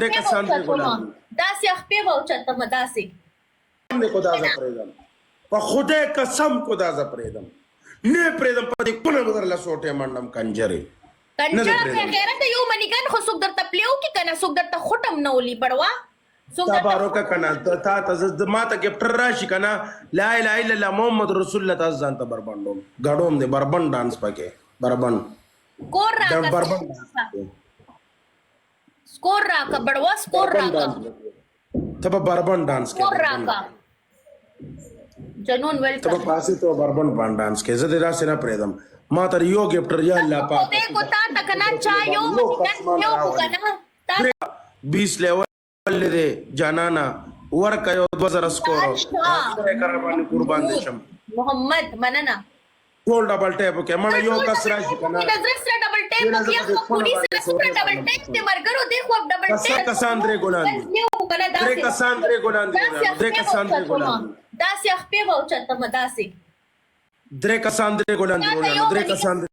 درې کسان درې ګلان داسې خپې واوچته مه داسې دې خو دا زه پرېږدم په خدای قسم کو دا زه پرېږدم نه پرېږدم په دې کونه به درله سوټې منډم کنجرې کنجره په غیرته یو منیګان خو څوک درته پلیو کې که نه څوک درته خوټم نه ولي بړوا تا بارو که که نه تا ته ما ته ګفټر راشي که نه لا اله الا الله محمد رسول الله تاسو ځان ته بربنډوم ګډوم دی بربند ډانس پکې بربند سکور راکه بربند سکور راکه بړوا سکور راکه ته به بربند ډانس کې سکور راکه جنون ته به ویلکم پاسې ته بربند باندې ډانس کې زه دې داسې نه پرېږدم ما تر یو ګفټر یا الله پاک خدای کو تا تکنا چا یو منیګان یو کو کنه تا 20 لیول دې جانانا ورکه یو 2000 سکور باندې قربان دي شم محمد مننه ټول ډبل ټیپ کې مړ یو کس راشي کنه نظر سره ډبل ټیپ کې خو پولیس سره ډبل ټیپ ته مرګرو دی خو ډبل ټیپ کسان درې ګلان دي درې کسان درې ګلان دي درې کسان درې ګلان داسې خپې واوچته مه داسې درې کسان درې ګلان دي درې کسان